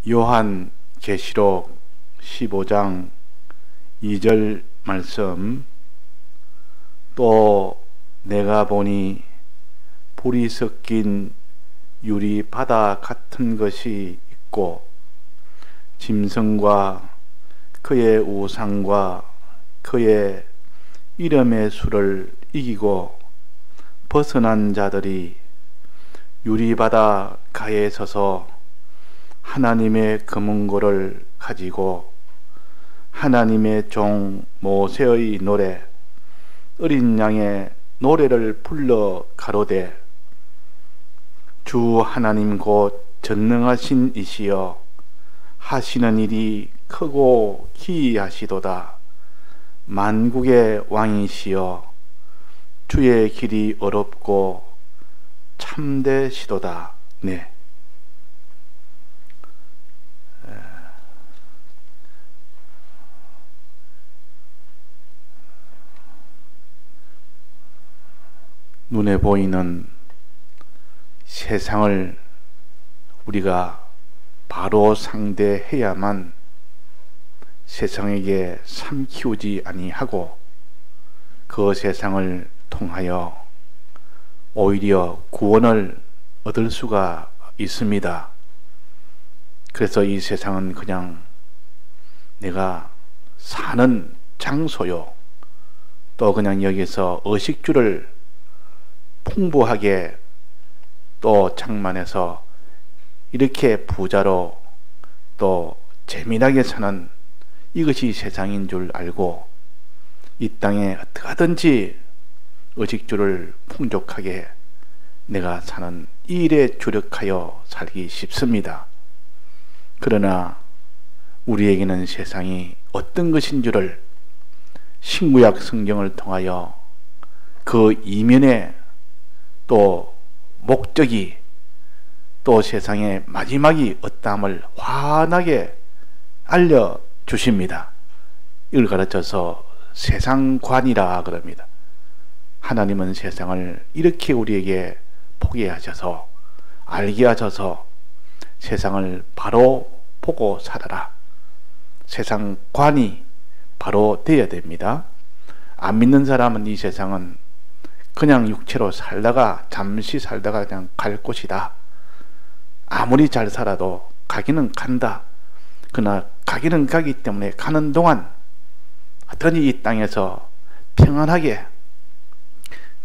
요한 계시록 15장 2절 말씀. 또 내가 보니 불이 섞인 유리 바다 같은 것이 있고 짐승과 그의 우상과 그의 이름의 수를 이기고 벗어난 자들이 유리바다 가에 서서 하나님의 금은고를 가지고 하나님의 종 모세의 노래 어린 양의 노래를 불러 가로되 주 하나님 곧 전능하신 이시여 하시는 일이 크고 기이하시도다. 만국의 왕이시여 주의 길이 어렵고 참되시도다. 네. 눈에 보이는 세상을 우리가 바로 상대해야만 세상에게 삼키우지 아니하고 그 세상을 통하여 오히려 구원을 얻을 수가 있습니다. 그래서 이 세상은 그냥 내가 사는 장소요, 또 그냥 여기서 의식주를 풍부하게 또 장만해서 이렇게 부자로 또 재미나게 사는 이것이 세상인 줄 알고 이 땅에 어떻게 하든지 의식주를 풍족하게 내가 사는 이 일에 주력하여 살기 쉽습니다. 그러나 우리에게는 세상이 어떤 것인 줄을 신구약 성경을 통하여 그 이면에 또 목적이 또 세상의 마지막이 어떠함을 환하게 알려주십니다. 이걸 가르쳐서 세상관이라 그럽니다. 하나님은 세상을 이렇게 우리에게 보게 하셔서 알게 하셔서 세상을 바로 보고 살아라. 세상관이 바로 되어야 됩니다. 안 믿는 사람은 이 세상은 그냥 육체로 살다가 잠시 살다가 그냥 갈 곳이다. 아무리 잘 살아도 가기는 간다. 그러나 가기는 가기 때문에 가는 동안 어떠니 이 땅에서 평안하게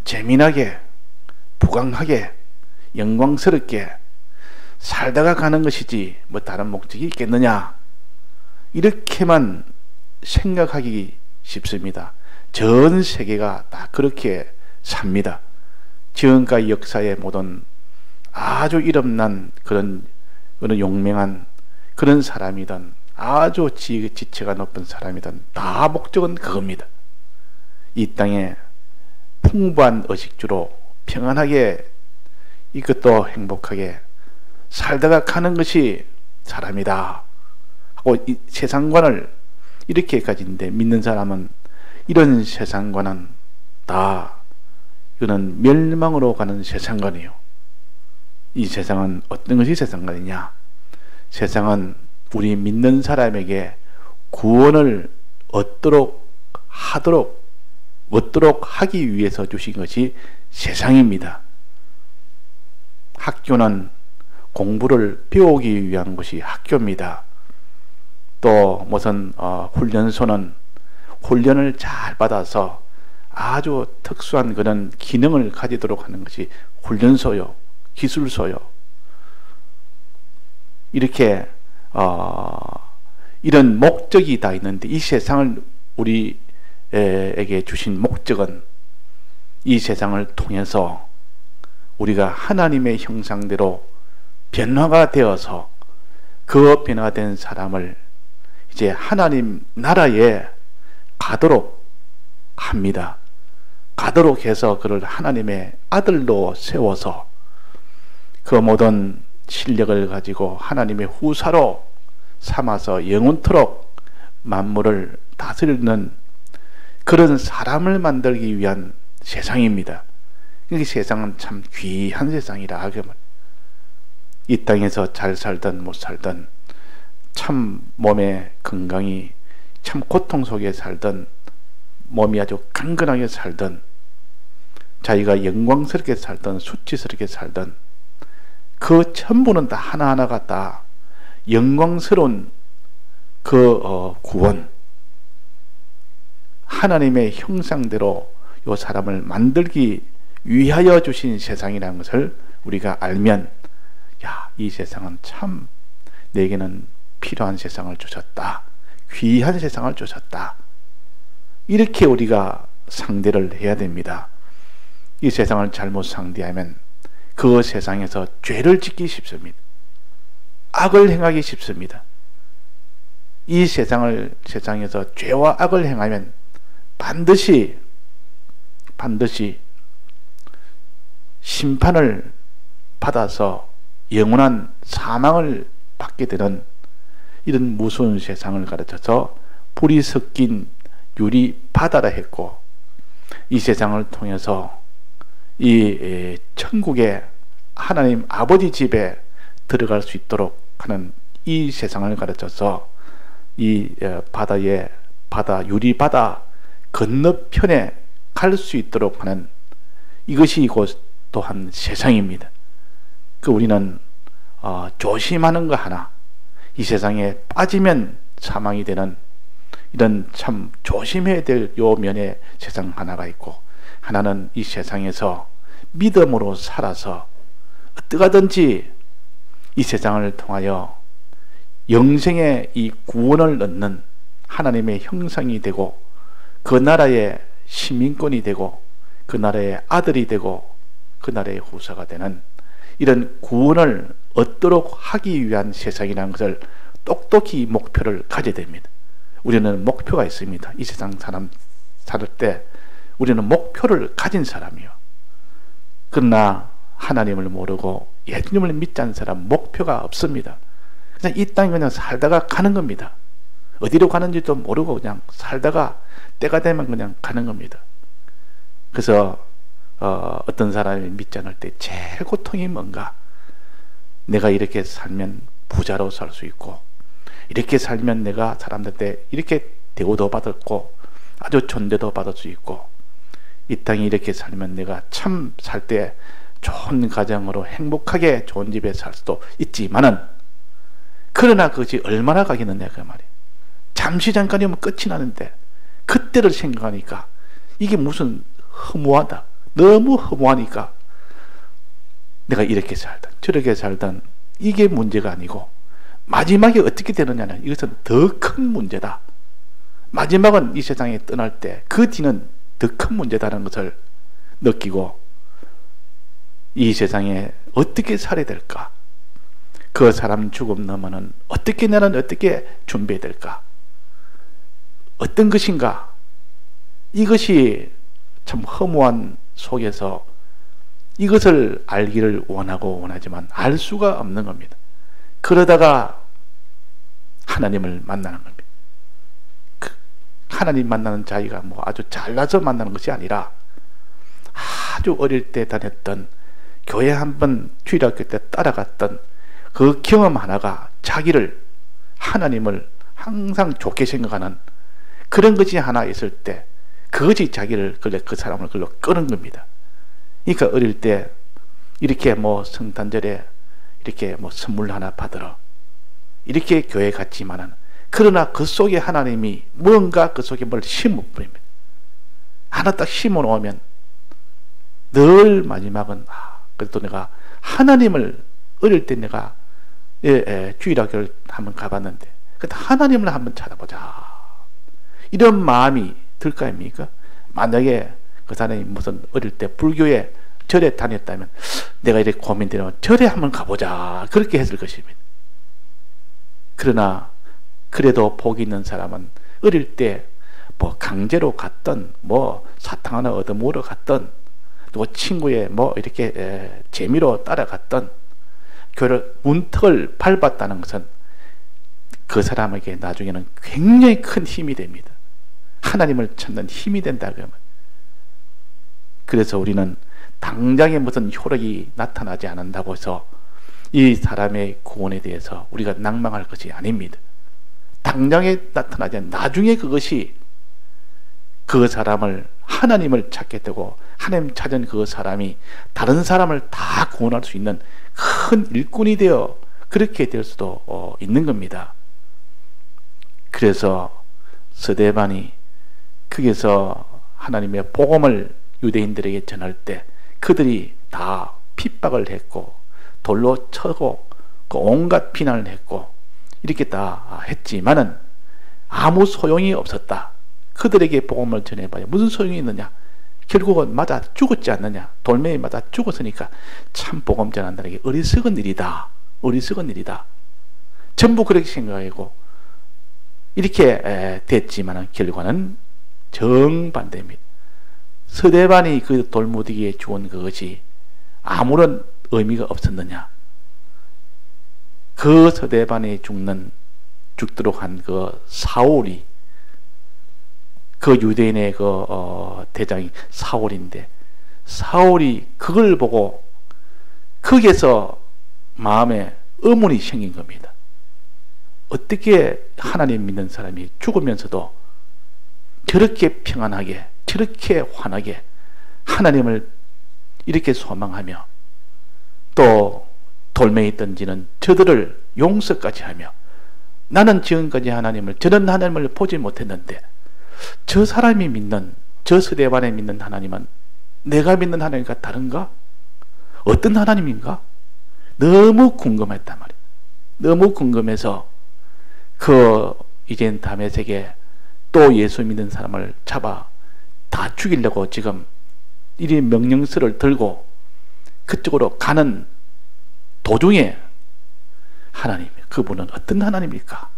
재미나게 부강하게 영광스럽게 살다가 가는 것이지 뭐 다른 목적이 있겠느냐, 이렇게만 생각하기 쉽습니다. 전 세계가 다 그렇게 삽니다. 지금까지 역사의 모든 아주 이름난 그런 용맹한 그런 사람이든 아주 지체가 높은 사람이든 다 목적은 그겁니다. 이 땅에 풍부한 의식주로 평안하게 이것도 행복하게 살다가 가는 것이 사람이다 하고 이 세상관을 이렇게 가진데, 믿는 사람은 이런 세상관은 다 이거는 멸망으로 가는 세상관이에요. 이 세상은 어떤 것이 세상관이냐? 세상은 우리 믿는 사람에게 구원을 얻도록 하기 위해서 주신 것이 세상입니다. 학교는 공부를 배우기 위한 것이 학교입니다. 또 무슨 훈련소는 훈련을 잘 받아서 아주 특수한 그런 기능을 가지도록 하는 것이 훈련소요, 기술소요. 이렇게 이런 목적이 다 있는데, 이 세상을 우리에게 주신 목적은 이 세상을 통해서 우리가 하나님의 형상대로 변화가 되어서 그 변화된 사람을 이제 하나님 나라에 가도록 합니다. 가도록 해서 그를 하나님의 아들로 세워서 그 모든 실력을 가지고 하나님의 후사로 삼아서 영원토록 만물을 다스리는 그런 사람을 만들기 위한 세상입니다. 이 세상은 참 귀한 세상이라 하기만. 이 땅에서 잘 살든 못 살든 참 몸의 건강이 참 고통 속에 살던, 몸이 아주 강건하게 살던, 자기가 영광스럽게 살던, 수치스럽게 살던, 그 전부는 다 하나하나가 다 영광스러운 그 구원, 하나님의 형상대로 이 사람을 만들기 위하여 주신 세상이라는 것을 우리가 알면, 야, 이 세상은 참 내게는 필요한 세상을 주셨다, 귀한 세상을 주셨다, 이렇게 우리가 상대를 해야 됩니다. 이 세상을 잘못 상대하면 그 세상에서 죄를 짓기 쉽습니다. 악을 행하기 쉽습니다. 이 세상에서 죄와 악을 행하면 반드시 심판을 받아서 영원한 사망을 받게 되는 이런 무서운 세상을 가르쳐서 불이 섞인 유리 바다라 했고, 이 세상을 통해서 이 천국의 하나님 아버지 집에 들어갈 수 있도록 하는 이 세상을 가르쳐서 이 유리 바다 건너편에 갈 수 있도록 하는, 이것이 곧 또한 세상입니다. 우리는 조심하는 거 하나, 이 세상에 빠지면 사망이 되는 이런 참 조심해야 될 요 면에 세상 하나가 있고, 하나는 이 세상에서 믿음으로 살아서 어떠하든지 이 세상을 통하여 영생의 이 구원을 얻는 하나님의 형상이 되고, 그 나라의 시민권이 되고, 그 나라의 아들이 되고, 그 나라의 후사가 되는 이런 구원을 얻도록 하기 위한 세상이라는 것을 똑똑히 목표를 가져야 됩니다. 우리는 목표가 있습니다. 이 세상 사람 살 때 우리는 목표를 가진 사람이요. 그러나 하나님을 모르고 예수님을 믿지 않는 사람 목표가 없습니다. 그냥 이 땅에 그냥 살다가 가는 겁니다. 어디로 가는지도 모르고 그냥 살다가 때가 되면 그냥 가는 겁니다. 그래서 어떤 사람이 믿지 않을 때 제일 고통이 뭔가, 내가 이렇게 살면 부자로 살 수 있고, 이렇게 살면 내가 사람들한테 이렇게 대우도 받았고 아주 존대도 받을 수 있고, 이 땅에 이렇게 살면 내가 참 살 때 좋은 가정으로 행복하게 좋은 집에 살 수도 있지만은, 그러나 그것이 얼마나 가겠느냐 그 말이에요. 잠시 잠깐이면 끝이 나는데 그때를 생각하니까 이게 무슨 허무하다, 너무 허무하니까 내가 이렇게 살든 저렇게 살든 이게 문제가 아니고, 마지막에 어떻게 되느냐는 이것은 더 큰 문제다. 마지막은 이 세상에 떠날 때 그 뒤는 더 큰 문제다라는 것을 느끼고, 이 세상에 어떻게 살아야 될까, 그 사람 죽음 넘어는 나는 어떻게 준비해야 될까, 어떤 것인가, 이것이 참 허무한 속에서 이것을 알기를 원하지만 알 수가 없는 겁니다. 그러다가 하나님을 만나는 겁니다. 하나님 만나는 자기가 아주 잘나서 만나는 것이 아니라, 아주 어릴 때 다녔던 교회 한번 주일학교 때 따라갔던 그 경험 하나가 자기를, 하나님을 항상 좋게 생각하는 그런 것이 하나 있을 때, 그것이 자기를, 그 사람을 그걸로 끄는 겁니다. 그러니까 어릴 때 이렇게 성탄절에 이렇게 선물 하나 받으러 이렇게 교회 갔지만은, 그러나 그 속에 하나님이 뭔가 그 속에 뭘 심어버립니다. 하나 딱 심어 놓으면 늘 마지막은, 그래도 내가 하나님을, 어릴 때 내가 주일학교를 한번 가봤는데 그때 하나님을 한번 찾아보자, 이런 마음이 들 거 아닙니까? 만약에 그 사람이 무슨 어릴 때 불교에 절에 다녔다면 내가 이렇게 고민되면 절에 한번 가보자, 그렇게 했을 것입니다. 그러나 그래도 복이 있는 사람은 어릴 때 강제로 갔던, 사탕 하나 얻어 먹으러 갔던, 또 친구의 이렇게 재미로 따라갔던, 교회를 문턱을 밟았다는 것은 그 사람에게 나중에는 굉장히 큰 힘이 됩니다. 하나님을 찾는 힘이 된다 그러면. 그래서 우리는 당장에 무슨 효력이 나타나지 않는다고 해서 이 사람의 구원에 대해서 우리가 낭망할 것이 아닙니다. 당장에 나타나지 않는 나중에 그것이 그 사람을 하나님을 찾게 되고 하나님 찾은 그 사람이 다른 사람을 다 구원할 수 있는 큰 일꾼이 되어 그렇게 될 수도 있는 겁니다. 그래서 스데반이 거기서 하나님의 복음을 유대인들에게 전할 때 그들이 다 핍박을 했고 돌로 쳐고 그 온갖 비난을 했고 이렇게 다 했지만은 아무 소용이 없었다. 그들에게 복음을 전해봐야 무슨 소용이 있느냐? 결국은 맞아 죽었지 않느냐? 돌멩이 맞아 죽었으니까 참 복음 전한다는 게 어리석은 일이다. 어리석은 일이다. 전부 그렇게 생각하고 이렇게 됐지만은 결과는 정반대입니다. 스데반이 그 돌무더기에 죽은 그것이 아무런 의미가 없었느냐? 그 스데반이 죽도록 한 그 사울이 그 유대인의 그 대장이 사울인데 사울이 그걸 보고 거기에서 마음에 의문이 생긴 겁니다. 어떻게 하나님 믿는 사람이 죽으면서도 저렇게 평안하게 저렇게 환하게 하나님을 이렇게 소망하며 또 돌멩이 던지는 저들을 용서까지 하며 나는 지금까지 하나님을 저런 하나님을 보지 못했는데 저 사람이 믿는 저 스데반에 믿는 하나님은 내가 믿는 하나님과 다른가? 어떤 하나님인가? 너무 궁금했단 말이에요. 너무 궁금해서 이젠 다메섹에 또 예수 믿는 사람을 잡아 다 죽이려고 지금 이 명령서를 들고 그쪽으로 가는 도중에 하나님, 그분은 어떤 하나님입니까?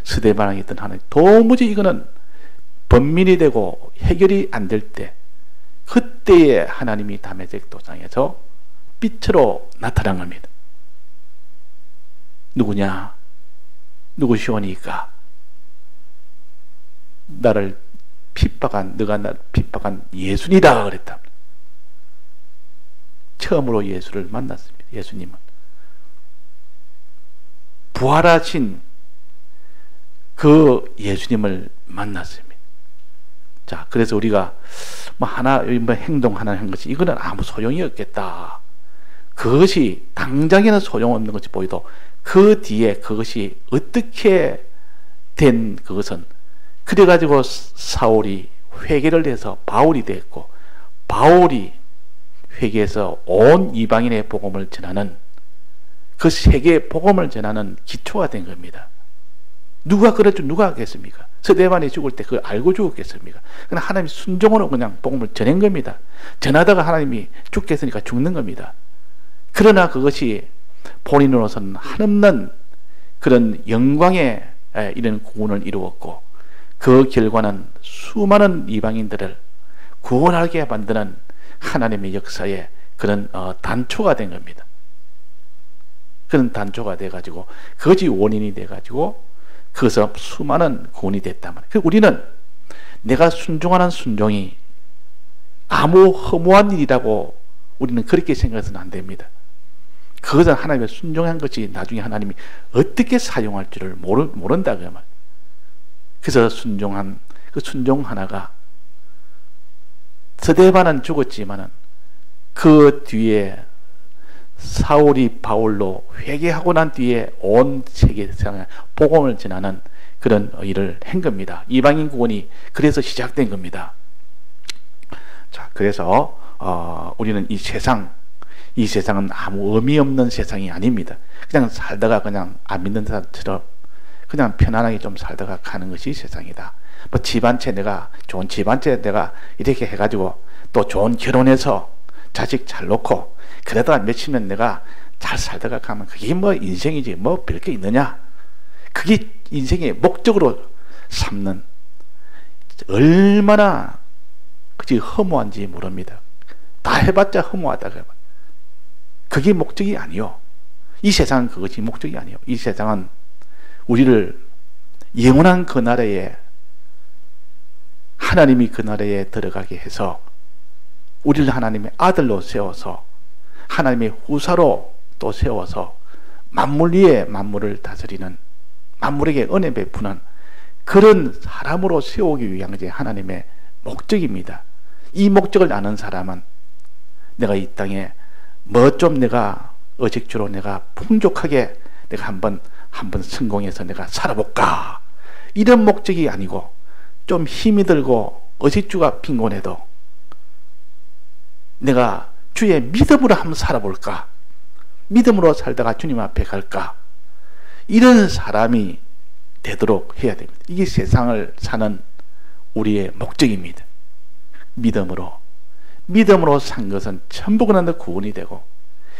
스데반에 있던 하나님, 도무지 이거는 번민이 되고 해결이 안 될 때 그때에 하나님이 다메섹 도상에서 빛으로 나타난 겁니다. 누구냐? 누구시오니까? 나를 핍박한, 너가 나를 핍박한 예수니라 그랬다. 처음으로 예수를 만났습니다. 예수님은 부활하신 그 예수님을 만났습니다. 자, 그래서 우리가 행동 하나 한 것이 이거는 아무 소용이 없겠다. 그것이 당장에는 소용없는 것이 보이도 그 뒤에 그것이 어떻게 된 그것은 그래가지고 사울이 회개를 해서 바울이 됐고 바울이 회개해서 온 이방인의 복음을 전하는 그 세계 복음을 전하는 기초가 된 겁니다. 누가 그랬죠? 누가 하겠습니까? 스데반이 죽을 때 그걸 알고 죽었겠습니까? 그냥 하나님이 순종으로 그냥 복음을 전한 겁니다. 전하다가 하나님이 죽겠으니까 죽는 겁니다. 그러나 그것이 본인으로서는 한없는 그런 영광의 이런 구원을 이루었고 그 결과는 수많은 이방인들을 구원하게 만드는 하나님의 역사의 그런 단초가 된 겁니다. 그런 단초가 돼가지고 그것이 원인이 돼가지고 그것서 수많은 구원이 됐단 말이에요. 우리는 내가 순종하는 순종이 아무 허무한 일이라고 우리는 그렇게 생각해서는 안 됩니다. 그것은 하나님의 순종한 것이 나중에 하나님이 어떻게 사용할 줄을 모른다 그 말. 그래서 순종한 그 순종 하나가 스데반은 죽었지만은 그 뒤에 사울이 바울로 회개하고 난 뒤에 온 세계상에 복음을 전하는 그런 일을 한 겁니다. 이방인 구원이 그래서 시작된 겁니다. 자, 그래서 우리는 이 세상은 아무 의미 없는 세상이 아닙니다. 그냥 살다가 그냥 안 믿는 사람처럼 그냥 편안하게 좀 살다가 가는 것이 세상이다. 뭐 좋은 집 한 채 내가 이렇게 해가지고 또 좋은 결혼해서 자식 잘 놓고 그러다가 며칠면 내가 잘 살다가 가면 그게 뭐 인생이지 뭐 별게 있느냐? 그게 인생의 목적으로 삼는 얼마나 그게 허무한지 모릅니다. 다 해봤자 허무하다. 그게 목적이 아니요. 이 세상은 그것이 목적이 아니요. 이 세상은 우리를 영원한 그 나라에 하나님이 그 나라에 들어가게 해서 우리를 하나님의 아들로 세워서 하나님의 후사로 또 세워서 만물 위에 만물을 다스리는, 만물에게 은혜 베푸는 그런 사람으로 세우기 위한 게 하나님의 목적입니다. 이 목적을 아는 사람은 내가 이 땅에 뭐 좀 내가 의식주로 내가 풍족하게 내가 한번 성공해서 내가 살아볼까, 이런 목적이 아니고 좀 힘이 들고 의식주가 빈곤해도 내가 주의 믿음으로 한번 살아볼까, 믿음으로 살다가 주님 앞에 갈까, 이런 사람이 되도록 해야 됩니다. 이게 세상을 사는 우리의 목적입니다. 믿음으로 산 것은 전부 그런데 구원이 되고,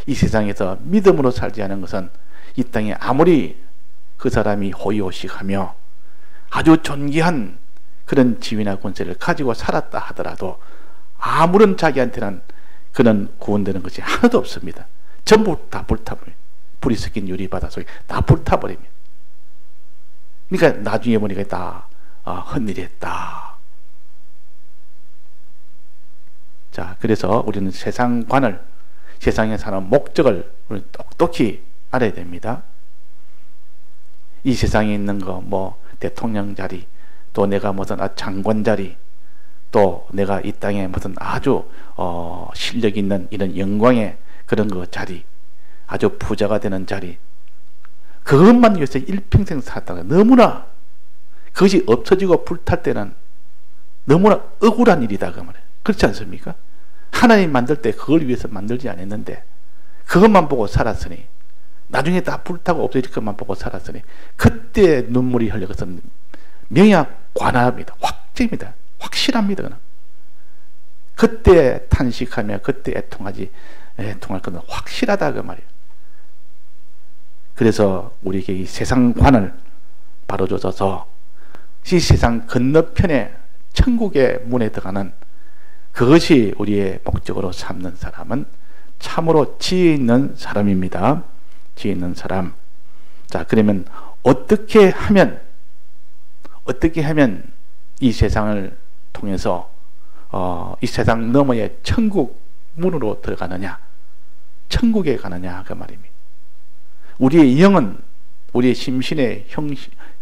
이 세상에서 믿음으로 살지 않은 것은 이 땅에 아무리 그 사람이 호의호식하며 아주 존귀한 그런 지위나 권세를 가지고 살았다 하더라도 아무런 자기한테는 그는 구원되는 것이 하나도 없습니다. 전부 다 불타버립니다. 불이 섞인 유리바다 속에 다 불타버립니다. 그러니까 나중에 보니까 다 헛일이었다. 자, 그래서 우리는 세상관을, 세상에 사는 목적을 우리 똑똑히 알아야 됩니다. 이 세상에 있는 거, 뭐 대통령 자리, 또 내가 무슨 장관 자리, 또 내가 이 땅에 무슨 아주 실력 있는 이런 영광의 그런 거 자리, 아주 부자가 되는 자리, 그것만 위해서 일평생 살다가 너무나 그것이 없어지고 불탈 때는 너무나 억울한 일이다 그 말이에요. 그렇지 않습니까? 하나님 만들 때 그걸 위해서 만들지 않았는데 그것만 보고 살았으니, 나중에 다 불타고 없어질 것만 보고 살았으니 그때 눈물이 흘려 것은 명약관합니다. 확정입니다. 확실합니다. 그는. 그때 탄식하며 그때 애통할 것은 확실하다 그 말이에요. 그래서 우리에게 이 세상관을 바로줘서 이 세상 건너편에 천국의 문에 들어가는 그것이 우리의 목적으로 삼는 사람은 참으로 지혜 있는 사람입니다. 지혜 있는 사람. 자, 그러면 어떻게 하면 이 세상을 통해서 이 세상 너머의 천국 문으로 들어가느냐, 천국에 가느냐 그 말입니다. 우리의 영은, 우리의 심신의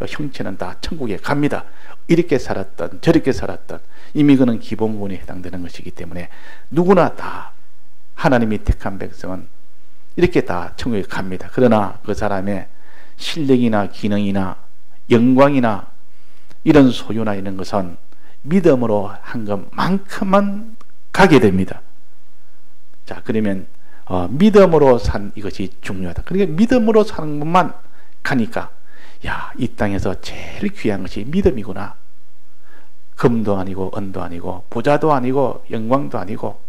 형체는 다 천국에 갑니다. 이렇게 살았던 저렇게 살았던 이미 그는 기본군에 해당되는 것이기 때문에 누구나 다 하나님이 택한 백성은 이렇게 다 천국에 갑니다. 그러나 그 사람의 실력이나 기능이나 영광이나 이런 소유나 이런 것은 믿음으로 한 것만큼만 가게 됩니다. 자, 그러면 믿음으로 산 이것이 중요하다. 그러니까 믿음으로 사는 것만 가니까, 야, 이 땅에서 제일 귀한 것이 믿음이구나. 금도 아니고 은도 아니고 부자도 아니고 영광도 아니고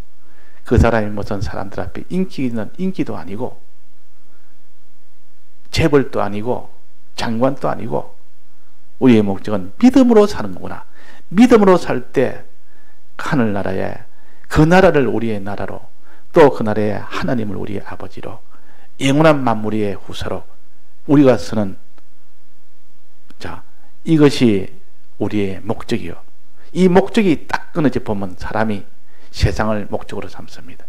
그 사람이 무슨 사람들 앞에 인기 있는 인기도 아니고 재벌도 아니고 장관도 아니고 우리의 목적은 믿음으로 사는 거구나. 믿음으로 살 때 하늘나라에 그 나라를 우리의 나라로, 또 그 나라의 하나님을 우리의 아버지로, 영원한 만물의 후사로 우리가 쓰는, 자, 이것이 우리의 목적이요. 이 목적이 딱 끊어져 보면 사람이 세상을 목적으로 삼습니다.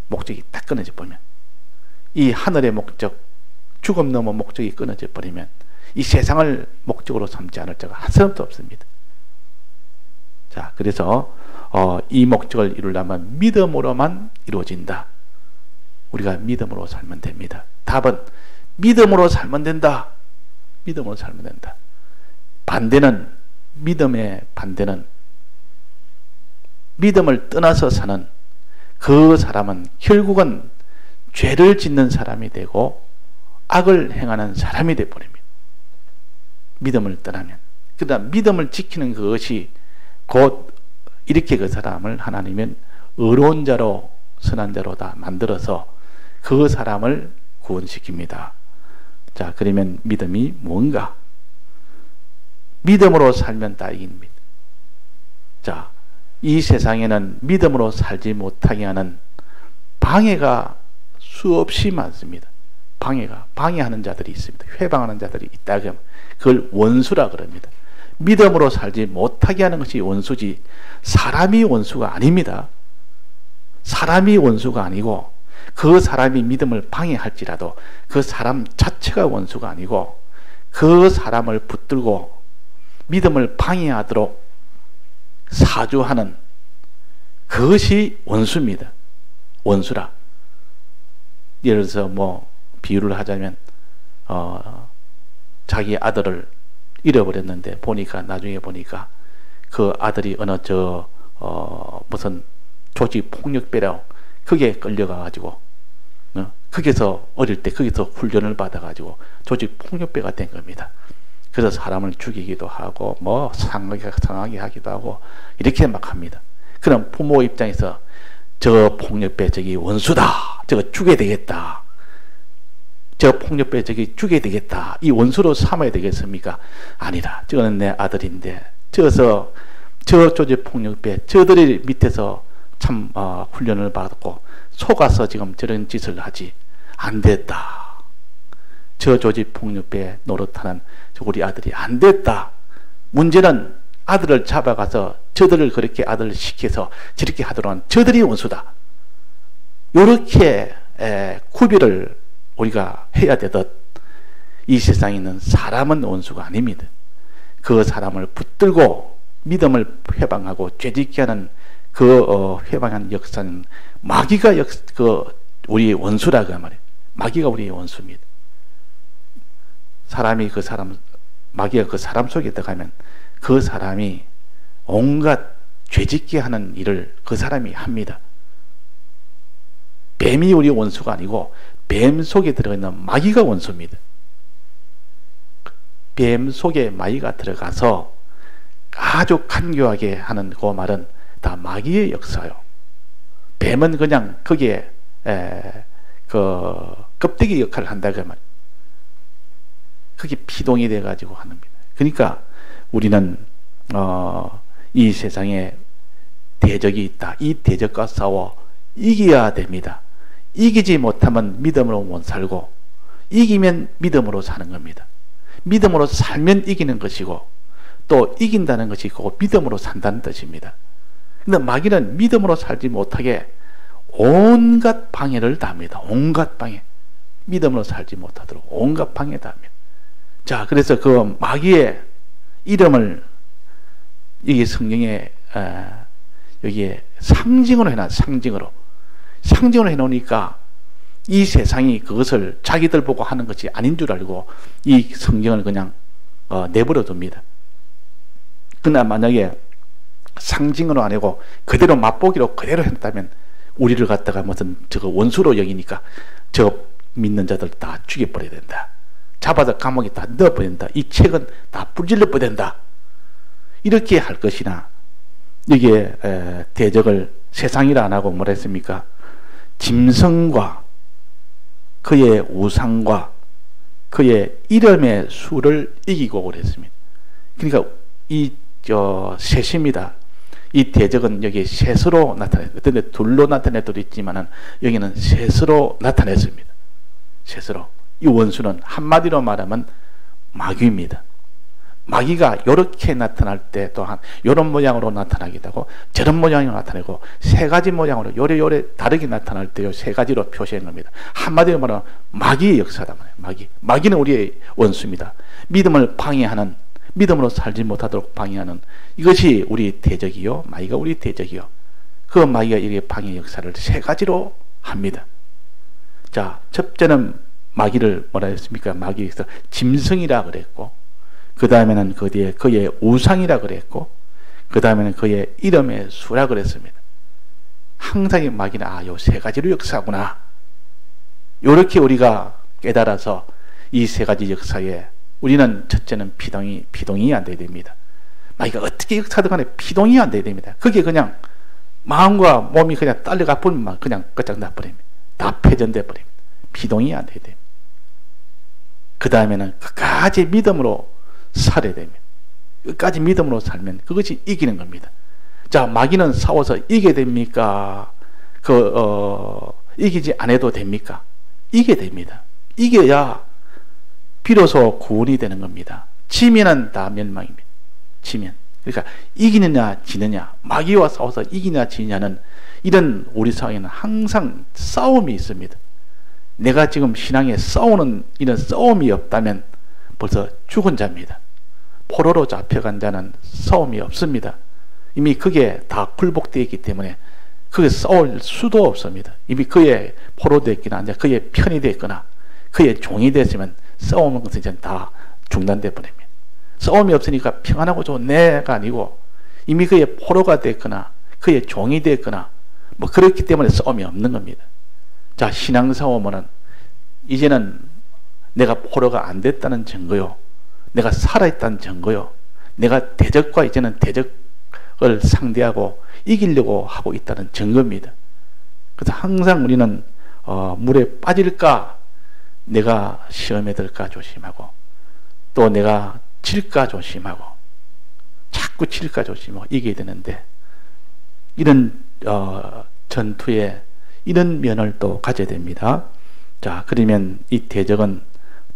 목적이 딱 끊어져 보면, 이 하늘의 목적, 죽음 넘어 목적이 끊어져 버리면 이 세상을 목적으로 삼지 않을 자가 한 사람도 없습니다. 자, 그래서 이 목적을 이루려면 믿음으로만 이루어진다. 우리가 믿음으로 살면 됩니다. 답은 믿음으로 살면 된다. 믿음으로 살면 된다. 반대는, 믿음의 반대는 믿음을 떠나서 사는 그 사람은 결국은 죄를 짓는 사람이 되고 악을 행하는 사람이 되어버립니다. 믿음을 떠나면. 그다음 믿음을 지키는 그것이 곧 이렇게 그 사람을 하나님은 의로운 자로, 선한 자로 다 만들어서 그 사람을 구원시킵니다. 자, 그러면 믿음이 뭔가? 믿음으로 살면 다 이깁니다. 자, 이 세상에는 믿음으로 살지 못하게 하는 방해가 수없이 많습니다. 방해하는 자들이 있습니다. 회방하는 자들이 있다 그러면 그걸 원수라 그럽니다. 믿음으로 살지 못하게 하는 것이 원수지 사람이 원수가 아닙니다. 사람이 원수가 아니고 그 사람이 믿음을 방해할지라도 그 사람 자체가 원수가 아니고 그 사람을 붙들고 믿음을 방해하도록 사주하는 그것이 원수입니다. 원수라. 예를 들어서 뭐 비유를 하자면 자기 아들을 잃어버렸는데 나중에 보니까 그 아들이 어느 무슨 조직 폭력배라고 그게 끌려가가지고 거기서 어릴 때 거기서 훈련을 받아가지고 조직 폭력배가 된 겁니다. 그래서 사람을 죽이기도 하고 뭐 상하게 하기도 하고 이렇게 막 합니다. 그럼 부모 입장에서 저 폭력배 저기 원수다, 저거 죽여야 되겠다, 저 폭력배 저기 죽여야 되겠다, 이 원수로 삼아야 되겠습니까? 아니라 저거는 내 아들인데 저 조직 폭력배 저들이 밑에서 참 훈련을 받고 속아서 지금 저런 짓을 하지 안 됐다. 저 조직 폭력배 노릇하는 우리 아들이 안 됐다. 문제는 아들을 잡아가서 저들을 그렇게 아들을 시켜서 저렇게 하도록 한 저들이 원수다. 이렇게 구별을 우리가 해야 되듯 이 세상에 있는 사람은 원수가 아닙니다. 그 사람을 붙들고 믿음을 회방하고 죄짓게 하는 그 회방한 역사는 마귀가 우리의 원수라고 말이에요. 마귀가 우리의 원수입니다. 마귀가 그 사람 속에 들어가면 그 사람이 온갖 죄짓게 하는 일을 그 사람이 합니다. 뱀이 우리 원수가 아니고 뱀 속에 들어있는 마귀가 원수입니다. 뱀 속에 마귀가 들어가서 아주 간교하게 하는 그 말은 다 마귀의 역사요. 뱀은 그냥 거기에 그 껍데기 역할을 한다 그 말. 그게 피동이 돼 가지고 하는 겁니다. 그러니까 우리는 이 세상에 대적이 있다. 이 대적과 싸워 이겨야 됩니다. 이기지 못하면 믿음으로 못 살고 이기면 믿음으로 사는 겁니다. 믿음으로 살면 이기는 것이고 또 이긴다는 것이 그 믿음으로 산다는 뜻입니다. 그런데 마귀는 믿음으로 살지 못하게 온갖 방해를 다 합니다. 온갖 방해. 믿음으로 살지 못하도록 온갖 방해 다 합니다. 자, 그래서 그 마귀의 이름을 이 성경에 여기에 상징으로 해놔. 상징으로 해놓으니까 이 세상이 그것을 자기들 보고 하는 것이 아닌 줄 알고 이 성경을 그냥 내버려 둡니다. 그러나 만약에 상징으로 안 하고 그대로 맛보기로 그대로 했다면 우리를 갖다가 무슨 저거 원수로 여기니까 저 믿는 자들 다 죽여버려야 된다. 잡아서 감옥에 다 넣어버려야 된다. 이 책은 다 불질러버려야 된다. 이렇게 할 것이나 이게 대적을 세상이라 안 하고 뭐라 했습니까? 짐승과 그의 우상과 그의 이름의 수를 이기고 그랬습니다. 그러니까 이 셋입니다. 이 대적은 여기 셋으로 나타냈어요. 근데 둘로 나타낼 때도 있지만은 여기는 셋으로 나타냈습니다. 셋으로. 이 원수는 한마디로 말하면 마귀입니다. 마귀가 이렇게 나타날 때 또한 이런 모양으로 나타나기도 하고 저런 모양으로 나타내고 세 가지 모양으로 요래 다르게 나타날 때 이 세 가지로 표시한 겁니다. 한마디로 말하면 마귀의 역사다 말이에요. 마귀는 우리의 원수입니다. 믿음을 방해하는, 믿음으로 살지 못하도록 방해하는 이것이 우리 대적이요, 마귀가 우리 대적이요. 그 마귀가 이렇게 방해 역사를 세 가지로 합니다. 자, 첫째는 마귀를 뭐라 했습니까? 마귀에서 짐승이라 그랬고, 그 다음에는 그 뒤에 그의 우상이라 그랬고, 그 다음에는 그의 이름의 수라 그랬습니다. 항상 이 마귀는 요 세 가지로 역사구나. 요렇게 우리가 깨달아서 이 세 가지 역사에 우리는 첫째는 피동이 안 돼야 됩니다. 마귀가 어떻게 역사든 간에 피동이 안 돼야 됩니다. 그게 그냥 마음과 몸이 그냥 딸려가 버리면 그냥 끝장나 버립니다. 다 패전돼 버립니다. 피동이 안 돼야 됩니다. 그 다음에는 끝까지 믿음으로 살아야 됩니다. 끝까지 믿음으로 살면 그것이 이기는 겁니다. 자, 마귀는 싸워서 이겨야 됩니까? 이기지 않아도 됩니까? 이겨야 됩니다. 이겨야 비로소 구원이 되는 겁니다. 지면은 다 멸망입니다. 지면. 그러니까 이기느냐 지느냐, 마귀와 싸워서 이기느냐 지느냐는 이런 우리 사회에는 항상 싸움이 있습니다. 내가 지금 신앙에 싸우는 이런 싸움이 없다면 벌써 죽은 자입니다. 포로로 잡혀간 자는 싸움이 없습니다. 이미 그게 다 굴복되어 있기 때문에 그게 싸울 수도 없습니다. 이미 그의 포로되었거나 이제 그의 편이 됐거나 그의 종이 됐으면 싸우는 것은 이제 다 중단돼 버립니다. 싸움이 없으니까 평안하고 좋은 내가 아니고 이미 그의 포로가 됐거나 그의 종이 됐거나 뭐 그렇기 때문에 싸움이 없는 겁니다. 자, 신앙싸움은 이제는 내가 포로가 안 됐다는 증거요, 내가 살아있다는 증거요, 내가 대적과 이제는 대적을 상대하고 이기려고 하고 있다는 증거입니다. 그래서 항상 우리는 물에 빠질까, 내가 시험에 들까 조심하고, 또 내가 질까 조심하고, 자꾸 질까 조심하고 이겨야 되는데, 이런 전투에 이런 면을 또 가져야 됩니다. 자, 그러면 이 대적은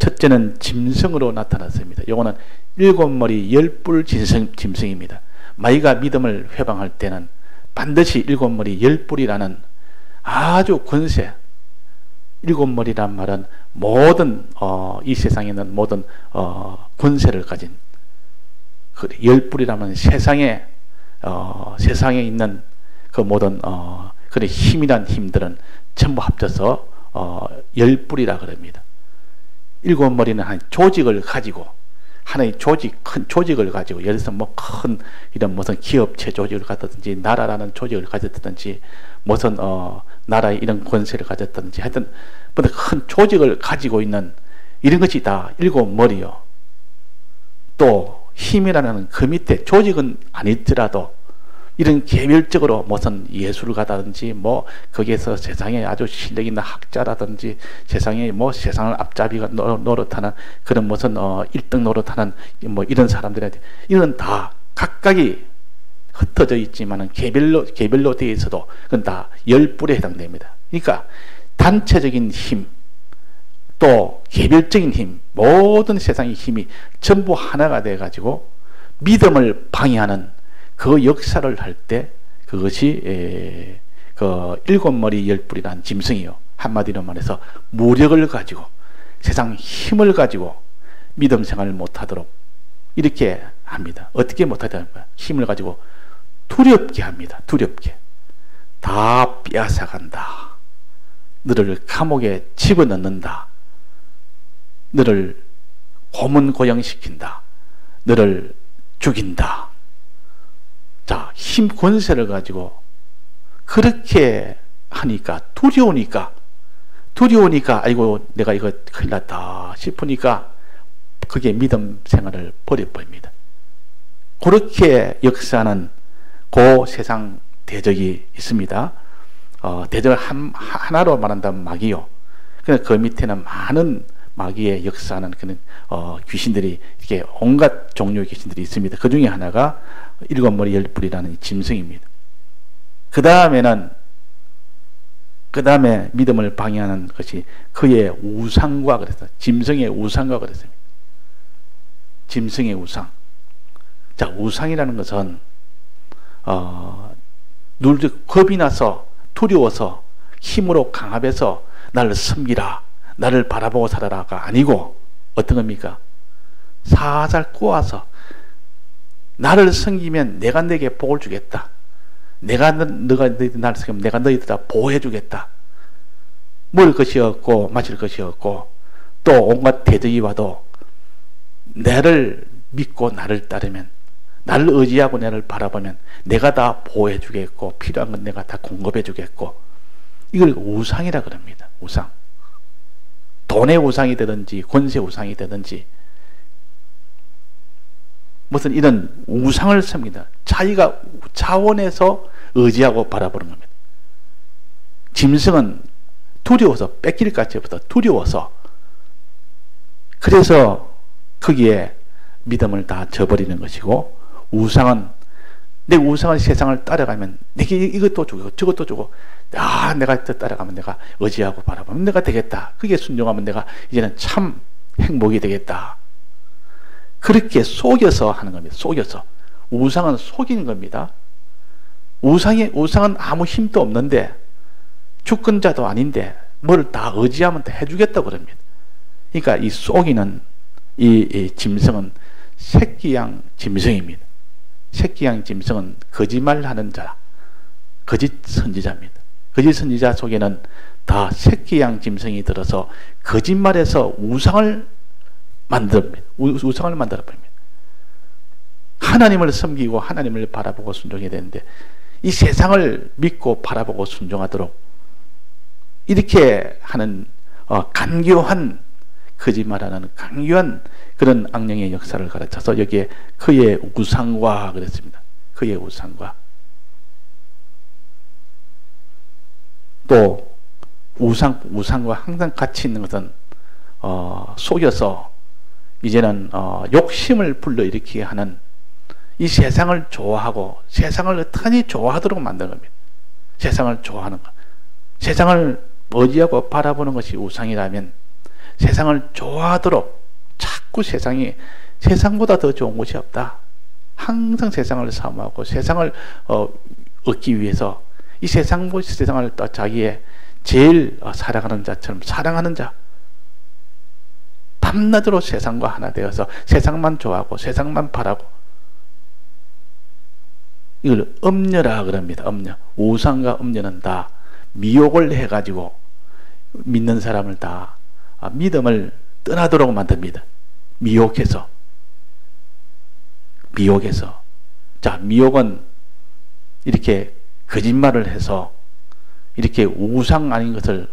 첫째는 짐승으로 나타났습니다. 요거는 7머리 10뿔 짐승입니다. 마귀가 믿음을 회방할 때는 반드시 7머리 10뿔이라는 아주 권세, 7머리란 말은 모든 이 세상에 있는 모든 권세를 가진, 그 10뿔이라면 세상에 있는 그 모든 그런 힘이란 힘들은 전부 합쳐서 10뿔이라 그럽니다. 7머리는 한 조직을 가지고, 하나의 조직, 큰 조직을 가지고, 예를 들어서 뭐 큰 이런 무슨 기업체 조직을 가졌든지, 나라라는 조직을 가졌든지, 무슨 나라의 이런 권세를 가졌든지, 하여튼 큰 조직을 가지고 있는 이런 것이 다 7머리요. 또 힘이라는 그 밑에 조직은 아니더라도 이런 개별적으로 무슨 예술을 가다든지, 뭐 거기에서 세상에 아주 실력 있는 학자라든지, 세상에 뭐 세상을 앞잡이가 노릇하는 그런 무슨 1등 노릇하는 뭐 이런 사람들한테, 이런 다 각각이 흩어져 있지만은 개별로 되어 있어도 그건 다 10뿔에 해당됩니다. 그러니까 단체적인 힘, 또 개별적인 힘, 모든 세상의 힘이 전부 하나가 돼 가지고 믿음을 방해하는 그 역사를 할 때, 그것이 그 7머리 10뿔이라는 짐승이요, 한마디로 말해서 무력을 가지고, 세상 힘을 가지고 믿음 생활을 못하도록 이렇게 합니다. 어떻게 못하냐면 힘을 가지고 두렵게 합니다. 두렵게. 다 빼앗아간다. 너를 감옥에 집어넣는다. 너를 고문고용시킨다. 너를 죽인다. 자, 힘 권세를 가지고 그렇게 하니까, 두려우니까 아이고 내가 이거 큰일 났다 싶으니까 그게 믿음 생활을 버려버립니다. 그렇게 역사하는 그 세상 대적이 있습니다. 대적을 하나로 말한다면 마귀요. 그 밑에는 많은 마귀의 역사하는 그런 귀신들이, 이렇게 온갖 종류의 귀신들이 있습니다. 그 중에 하나가 7머리 10뿔이라는 짐승입니다. 그 다음에 믿음을 방해하는 것이 그의 우상과 그랬어요. 짐승의 우상과 그랬습니다. 짐승의 우상. 자, 우상이라는 것은 겁이 나서, 두려워서, 힘으로 강압해서 나를 섬기라, 나를 바라보고 살아라가 아니고, 어떤 겁니까? 살살 꼬아서 나를 섬기면 내가 내게 복을 주겠다. 너가 나를 섬기면 내가 너희들 다 보호해 주겠다. 먹을 것이 없고 마실 것이 없고 또 온갖 대적이 와도 나를 믿고 나를 따르면, 나를 의지하고 나를 바라보면 내가 다 보호해 주겠고 필요한 건 내가 다 공급해 주겠고, 이걸 우상이라 그럽니다. 우상. 돈의 우상이 되든지 권세 우상이 되든지 무슨 이런 우상을 씁니다. 자기가 차원에서 의지하고 바라보는 겁니다. 짐승은 두려워서, 뺏길 것처부터 두려워서, 그래서 거기에 믿음을 다 저버리는 것이고, 우상은, 내 우상은 세상을 따라가면 내게 이것도 주고 저것도 주고, 내가 따라가면 내가 의지하고 바라보면 내가 되겠다. 그게 순종하면 내가 이제는 참 행복이 되겠다. 그렇게 속여서 하는 겁니다. 속여서. 우상은 속인 겁니다. 우상은 아무 힘도 없는데, 주권자도 아닌데 뭘 다 의지하면 다 해주겠다고 그럽니다. 그러니까 이 속이는 이 짐승은 새끼양 짐승입니다. 새끼양 짐승은 거짓말하는 자, 거짓 선지자입니다. 거짓 선지자 속에는 다 새끼양 짐승이 들어서 거짓말해서 우상을 만듭니다. 우상을 만들어 버립니다. 하나님을 섬기고 하나님을 바라보고 순종해야 되는데 이 세상을 믿고 바라보고 순종하도록 이렇게 하는 간교한 거짓말하는 간교한 그런 악령의 역사를 가르쳐서 여기에 그의 우상과 그랬습니다. 그의 우상과 또 우상과 항상 같이 있는 것은 속여서 이제는 욕심을 불러일으키게 하는 이 세상을 좋아하고 세상을 어떠하니 좋아하도록 만든 겁니다. 세상을 좋아하는 것. 세상을 의지하고 바라보는 것이 우상이라면 세상을 좋아하도록 자꾸 세상보다 더 좋은 것이 없다. 항상 세상을 사모하고 세상을 얻기 위해서 이 세상을 또 자기의 제일 사랑하는 자처럼 사랑하는 자, 밤낮으로 세상과 하나 되어서 세상만 좋아하고 세상만 바라고, 이걸 음녀라 그럽니다. 음녀. 우상과 음녀는 다 미혹을 해가지고 믿는 사람을 다 믿음을 떠나도록 만듭니다. 미혹해서. 자, 미혹은 이렇게 거짓말을 해서 이렇게 우상 아닌 것을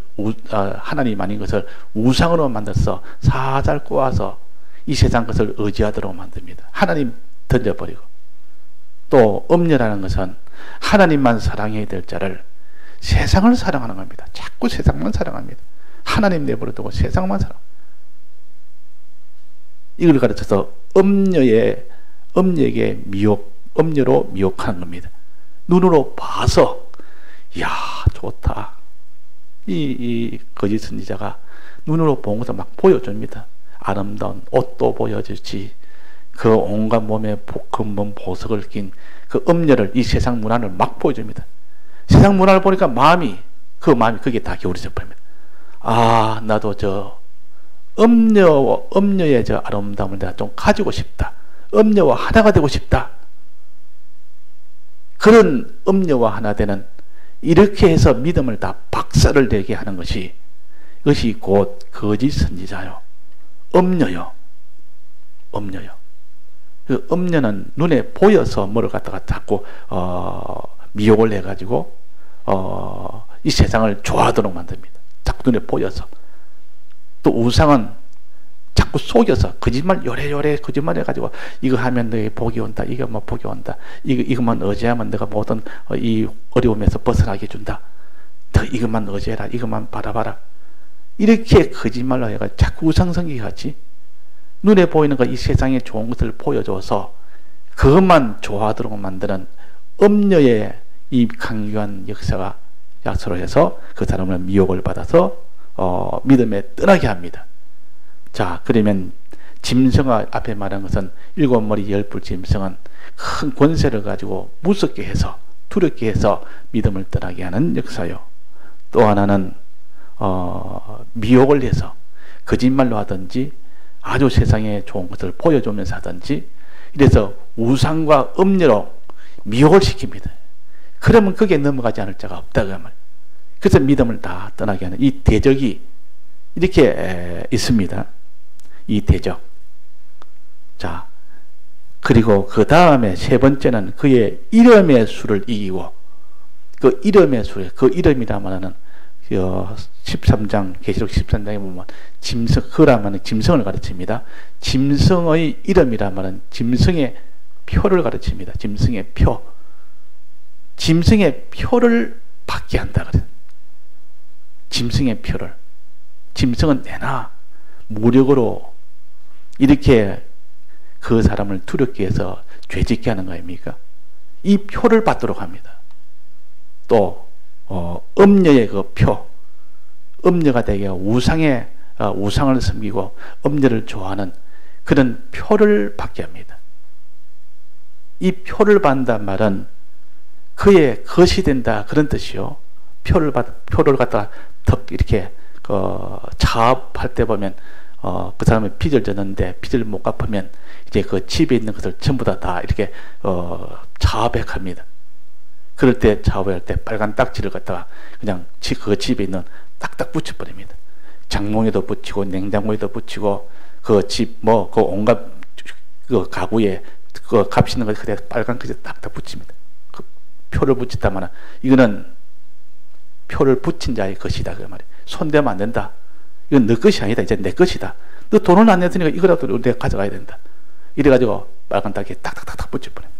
하나님 아닌 것을 우상으로 만들어서 살살 꼬아서 이 세상 것을 의지하도록 만듭니다. 하나님 던져버리고. 또 음녀라는 것은 하나님만 사랑해야 될 자를 세상을 사랑하는 겁니다. 자꾸 세상만 사랑합니다. 하나님 내버려두고 세상만 사랑. 이걸 가르쳐서 음녀에게 음녀로 미혹하는 겁니다. 눈으로 봐서 이야 좋다. 이 거짓 선지자가 눈으로 본 것을 막 보여줍니다. 아름다운 옷도 보여주지, 그 온갖 몸에 금본 보석을 낀 그 음녀를, 이 세상 문화를 막 보여줍니다. 세상 문화를 보니까 그게 다 기울어져 버립니다. 아, 나도 저 음녀의 저 아름다움을 내가 좀 가지고 싶다. 음녀와 하나가 되고 싶다. 그런 음녀와 하나 되는, 이렇게 해서 믿음을 다 박살을 내게 하는 것이, 이것이 곧 거짓 선지자요. 음녀요. 그 음녀는 눈에 보여서 뭐를 갖다가 자꾸 미혹을 해가지고 이 세상을 좋아하도록 만듭니다. 자꾸 눈에 보여서. 또 우상은 자꾸 속여서 거짓말 요래요래 거짓말 해가지고 이거 하면 너에게 복이 온다. 이거 뭐 복이 온다. 이것만 의지하면 내가 모든 이 어려움에서 벗어나게 해준다. 더 이것만 의지해라. 이것만 바라봐라. 이렇게 거짓말로 해가 자꾸 우상성기 하지. 눈에 보이는 거 이 세상에 좋은 것을 보여줘서 그것만 좋아하도록 만드는 음녀의 이 강요한 역사가 약소로 해서 그 사람을 미혹을 받아서 믿음에 떠나게 합니다. 자, 그러면 짐승아 앞에 말한 것은 7머리 10뿔 짐승은 큰 권세를 가지고 무섭게 해서 두렵게 해서 믿음을 떠나게 하는 역사요. 또 하나는 미혹을 해서 거짓말로 하든지 아주 세상에 좋은 것을 보여주면서 하든지 이래서 우상과 음료로 미혹을 시킵니다. 그러면 거기에 넘어가지 않을 자가 없다 그 말. 그래서 믿음을 다 떠나게 하는 이 대적이 이렇게 있습니다. 이 대적. 자, 그리고 그 다음에 세 번째는 그의 이름의 수를 이기고, 그 이름의 수, 그 이름이라면은 13장 계시록 13장에 보면 그라면 짐승을 가르칩니다. 짐승의 이름이라면은 짐승의 표를 가르칩니다. 짐승의 표. 짐승의 표를 받게 한다 그래요. 짐승의 표를. 짐승은 내나 무력으로 이렇게 그 사람을 두렵게 해서 죄짓게 하는 거 아닙니까? 이 표를 받도록 합니다. 또 음녀의 그 표, 음녀가 되게 우상을 섬기고 음녀를 좋아하는 그런 표를 받게 합니다. 이 표를 받는단 말은 그의 것이 된다 그런 뜻이요. 표를 갖다가 턱 이렇게 차압할 때 보면 그 사람은 빚을 졌는데 빚을 못 갚으면 이제 그 집에 있는 것을 전부 다 이렇게 차압해갑니다. 그럴 때 차압할 때 빨간 딱지를 갖다가 그냥 그 집에 있는 딱딱 붙여버립니다. 장롱에도 붙이고 냉장고에도 붙이고 그 집 그 온갖 그 가구에 그 값 있는 거 그대로 빨간 글씨 딱딱 붙입니다. 그 표를 붙였다면 이거는 표를 붙인 자의 것이다 그 말이에요. 손대면 안 된다. 이건 너 것이 아니다. 이제 내 것이다. 너 돈을 안 냈으니까 이거라도 내가 가져가야 된다. 이래가지고 빨간 딱지에 딱딱딱딱 붙여버립니다.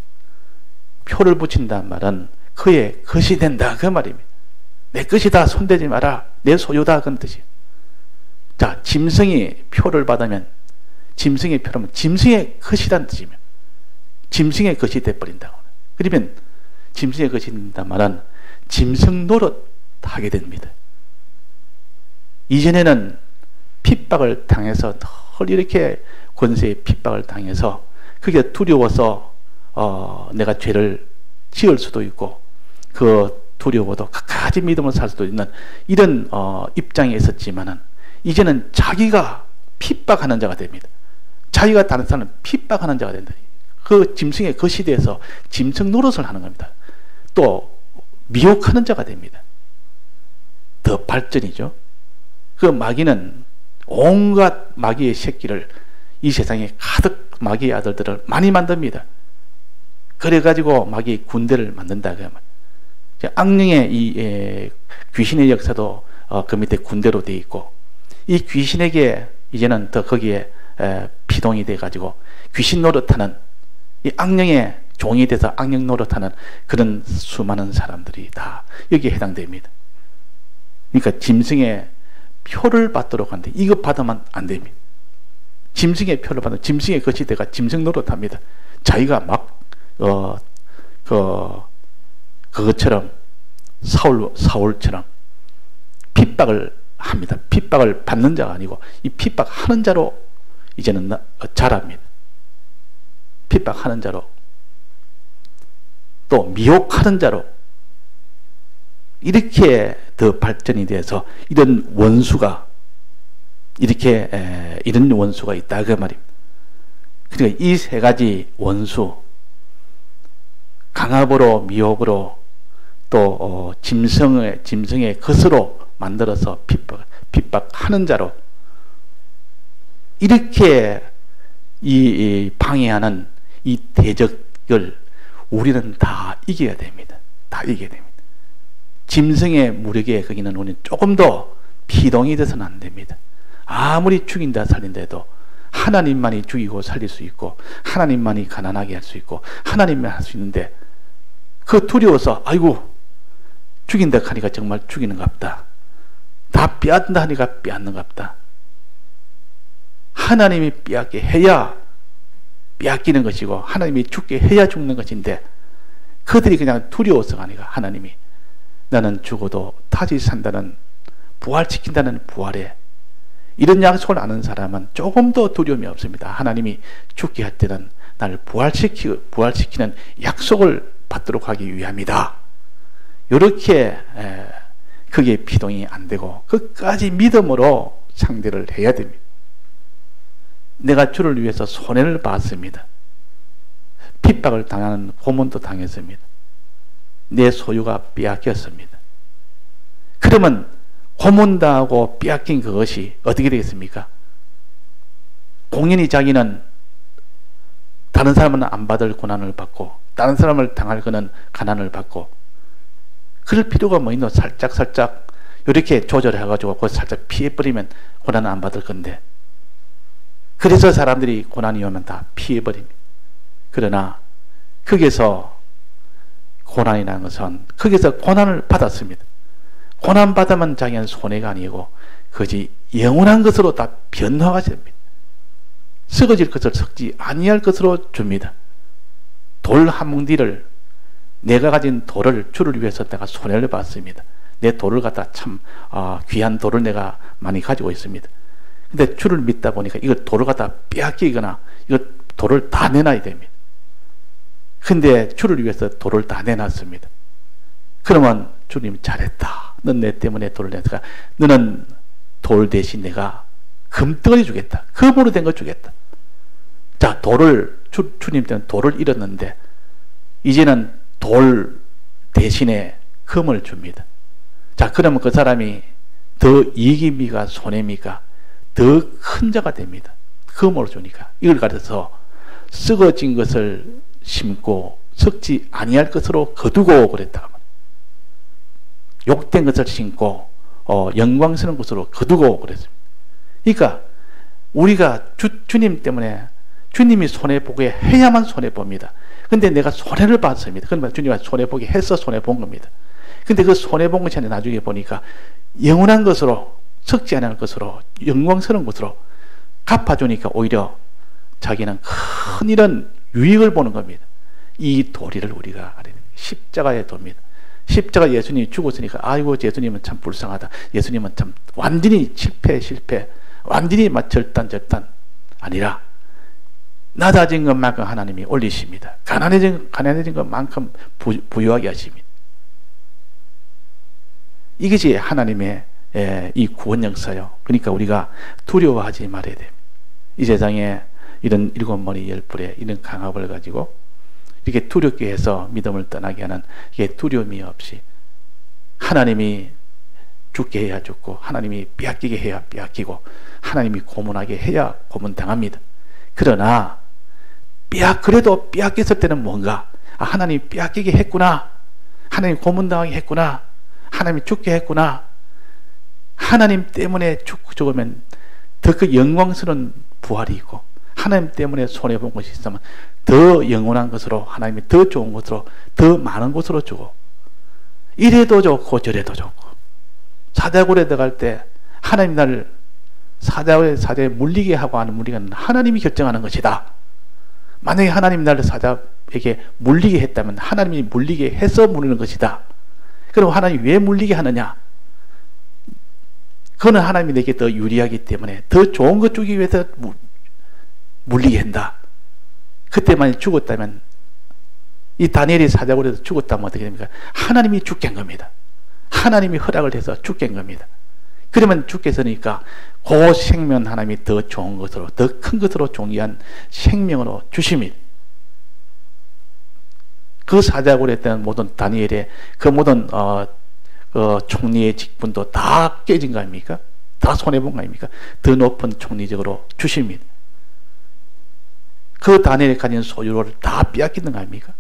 표를 붙인다는 말은 그의 것이 된다 그 말입니다. 내 것이다. 손대지 마라. 내 소유다 그런 뜻이에요. 자, 짐승이 표를 받으면 짐승의 표라면 짐승의 것이라는 뜻이면 짐승의 것이 돼버린다고. 그러면 짐승의 것이 된다는 말은 짐승 노릇 하게 됩니다. 이전에는 핍박을 당해서 늘 이렇게 권세의 핍박을 당해서 그게 두려워서 내가 죄를 지을 수도 있고 그 두려워도 끝까지 믿음을 살 수도 있는 이런 입장에 있었지만은 이제는 자기가 핍박하는 자가 됩니다. 자기가 다른 사람을 핍박하는 자가 된다. 그 짐승의 것이 돼서 짐승 노릇을 하는 겁니다. 또 미혹하는 자가 됩니다. 더 발전이죠. 그 마귀는 온갖 마귀의 새끼를 이 세상에 가득 마귀의 아들들을 많이 만듭니다. 그래가지고 마귀의 군대를 만든다. 악령의 이 귀신의 역사도 그 밑에 군대로 되어 있고 이 귀신에게 이제는 더 거기에 피동이 돼가지고 귀신 노릇하는 이 악령의 종이 돼서 악령 노릇하는 그런 수많은 사람들이 다 여기에 해당됩니다. 그러니까 짐승의 표를 받도록 하는데 이거 받으면 안 됩니다. 짐승의 표를 받으면 짐승의 것이 돼가 짐승 노릇합니다. 자기가 막 그것처럼 사울처럼 핍박을 합니다. 핍박을 받는 자가 아니고 이 핍박하는 자로 이제는 자랍니다. 핍박하는 자로 또 미혹하는 자로 이렇게 더 발전이 돼서 이런 원수가 이런 원수가 있다 그 말입니다. 그러니까 이 세 가지 원수 강압으로 미혹으로 또 짐승의 것으로 만들어서 핍박하는 자로 이렇게 이 방해하는 이 대적을 우리는 다 이겨야 됩니다. 다 이겨야 됩니다. 짐승의 무력에 거기는 우리는 조금 더 피동이 돼서는 안 됩니다. 아무리 죽인다 살린다 해도 하나님만이 죽이고 살릴 수 있고 하나님만이 가난하게 할 수 있고 하나님만 할 수 있는데 그 두려워서 아이고 죽인다 하니까 정말 죽이는갑다. 다 빼앗는다 하니까 빼앗는갑다. 하나님이 빼앗게 해야 빼앗기는 것이고 하나님이 죽게 해야 죽는 것인데 그들이 그냥 두려워서가 아니라 하나님이 나는 죽어도 다시 산다는 부활시킨다는 부활에 이런 약속을 아는 사람은 조금 더 두려움이 없습니다. 하나님이 죽게 할 때는 나를 부활시키는 약속을 받도록 하기 위함이다. 이렇게 그게 비동이 안 되고 끝까지 믿음으로 상대를 해야 됩니다. 내가 주를 위해서 손해를 봤습니다. 핍박을 당하는 고문도 당했습니다. 내 소유가 빼앗겼습니다. 그러면 고문당하고 빼앗긴 그것이 어떻게 되겠습니까? 공연히 자기는 다른 사람은 안 받을 고난을 받고 다른 사람을 당할 그는 가난을 받고 그럴 필요가 뭐 있노? 살짝 이렇게 조절해가지고 그걸 살짝 피해버리면 고난을 안 받을 건데 그래서 사람들이 고난이 오면 다 피해버립니다. 그러나 거기서 고난이 난 것은 거기서 고난을 받았습니다. 고난 받으면 자기는 손해가 아니고 그것이 영원한 것으로 다 변화가 됩니다. 썩어질 것을 썩지 아니할 것으로 줍니다. 돌 한 뭉디를 내가 가진 돌을 주를 위해서 내가 손해를 봤습니다. 내 돌을 갖다 참 귀한 돌을 내가 많이 가지고 있습니다. 근데 주를 믿다 보니까 이걸 돌을 갖다 빼앗기거나 이거 돌을 다 내놔야 됩니다. 근데 주를 위해서 돌을 다 내놨습니다. 그러면 주님 잘했다. 넌 내 때문에 돌을 내니까 너는 돌 대신 내가 금덩어리 주겠다. 금으로 된 거 주겠다. 자, 돌을 주님 때문에 돌을 잃었는데 이제는 돌 대신에 금을 줍니다. 자, 그러면 그 사람이 더 이익입니까? 손해입니까? 더 큰 자가 됩니다. 금으로 주니까. 이걸 가르쳐서 썩어진 것을 심고 썩지 아니할 것으로 거두고 그랬다. 욕된 것을 심고 영광스러운 것으로 거두고 그랬습니다. 그러니까 우리가 주님 때문에 주님이 손해보게 해야만 손해봅니다. 근데 내가 손해를 봤습니다. 그러면 주님이 손해보게 해서 손해본 겁니다. 근데 그 손해본 것이 아니라 나중에 보니까 영원한 것으로 썩지 않을 것으로 영광스러운 것으로 갚아주니까 오히려 자기는 큰 이런 유익을 보는 겁니다. 이 도리를 우리가 알아야 됩니다. 십자가의 도입니다. 십자가 예수님이 죽었으니까 아이고 예수님은 참 불쌍하다. 예수님은 참 완전히 실패 완전히 절단 아니라 낮아진 것만큼 하나님이 올리십니다. 가난해진 것만큼 부유하게 하십니다. 이것이 하나님의 이 구원 역사요. 그러니까 우리가 두려워하지 말아야 됩니다. 이 세상에 이런 일곱 머리 열 뿔에 이런 강압을 가지고 이렇게 두렵게 해서 믿음을 떠나게 하는 이게 두려움이 없이 하나님이 죽게 해야 죽고 하나님이 빼앗기게 해야 빼앗기고 하나님이 고문하게 해야 고문당합니다. 그러나 그래도 빼앗겼을 때는 뭔가 하나님이 빼앗기게 했구나, 하나님이 고문당하게 했구나, 하나님이 죽게 했구나, 하나님 때문에 죽으면 더 그 영광스러운 부활이 있고 하나님 때문에 손해본 것이 있으면 더 영원한 것으로 하나님이 더 좋은 것으로 더 많은 것으로 주고 이래도 좋고 저래도 좋고 사자굴에 들어갈 때 하나님 나를 사자에 물리게 하고 하는 물리는 하나님이 결정하는 것이다. 만약에 하나님 나를 사자에게 물리게 했다면 하나님이 물리게 해서 물리는 것이다. 그럼 하나님이 왜 물리게 하느냐? 그거는 하나님이 내게 더 유리하기 때문에 더 좋은 것 주기 위해서 물리게 한다. 그때 만약 죽었다면 이 다니엘이 사자굴에서 죽었다면 어떻게 됩니까? 하나님이 죽게 한 겁니다. 하나님이 허락을 해서 죽게 한 겁니다. 그러면 죽겠으니까 그 생명 하나님이 더 좋은 것으로 더 큰 것으로 존귀한 생명으로 주십니다. 그 사자굴에 있던 모든 다니엘의 그 모든 총리의 직분도 다 깨진 거 아닙니까? 다 손해본 거 아닙니까? 더 높은 총리적으로 주십니다. 그 다니엘이 가진 소유를 다 빼앗기는 거 아닙니까?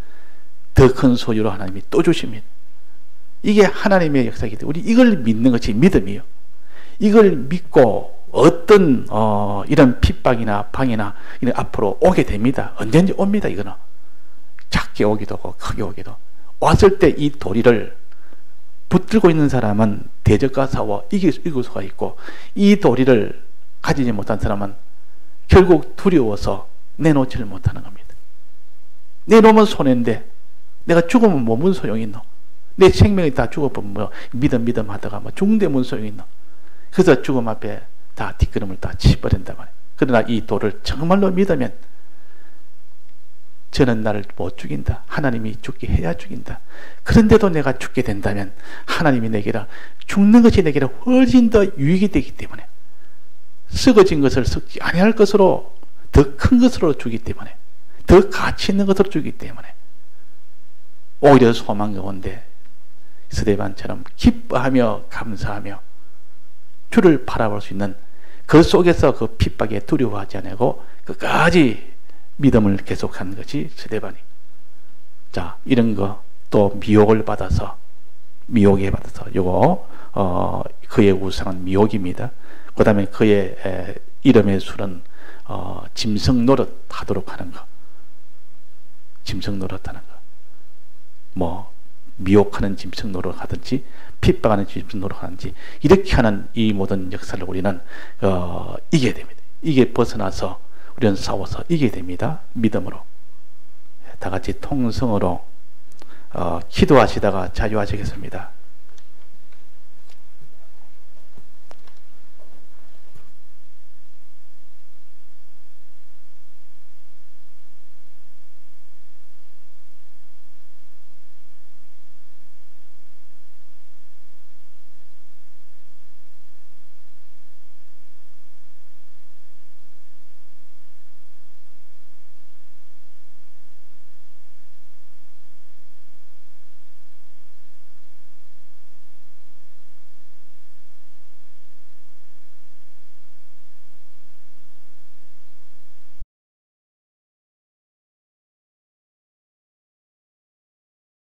더 큰 소유로 하나님이 또 주십니다. 이게 하나님의 역사이기 때문에 우리 이걸 믿는 것이 믿음이에요. 이걸 믿고 어떤 이런 핍박이나 방이나 이런 앞으로 오게 됩니다. 언제든지 옵니다. 이거는 작게 오기도 하고 크게 오기도. 왔을 때 이 도리를 붙들고 있는 사람은 대적과 싸워 이길 수가 있고 이 도리를 가지지 못한 사람은 결국 두려워서 내놓지를 못하는 겁니다. 내놓으면 손해인데 내가 죽으면 뭐 무슨 소용이 있노? 내 생명이 다 죽어보면 뭐 믿음 하다가 뭐 죽는데 무슨 소용이 있노? 그래서 죽음 앞에 다 뒷걸음을 다 치버린단 말이에요. 그러나 이 도를 정말로 믿으면 저는 나를 못 죽인다. 하나님이 죽게 해야 죽인다. 그런데도 내가 죽게 된다면 하나님이 내게라 죽는 것이 내게라 훨씬 더 유익이 되기 때문에 썩어진 것을 썩지 아니할 것으로 더 큰 것으로 주기 때문에 더 가치 있는 것으로 주기 때문에 오히려 소망 가운데 스데반처럼 기뻐하며 감사하며 주를 바라볼 수 있는 그 속에서 그 핍박에 두려워하지 않고 끝까지 믿음을 계속하는 것이 스데반이. 자, 이런 거 또 미혹에 받아서 요거 그의 우상은 미혹입니다. 그 다음에 그의 이름의 술은 짐승 노릇 하도록 하는 거. 짐승 노릇 하는 거. 뭐 미혹하는 짐승 노릇 하든지 핍박하는 짐승 노릇 하든지 이렇게 하는 이 모든 역사를 우리는 이겨야 됩니다. 이게 벗어나서 우리는 싸워서 이겨야 됩니다. 믿음으로. 다 같이 통성으로 기도하시다가 자유하시겠습니다.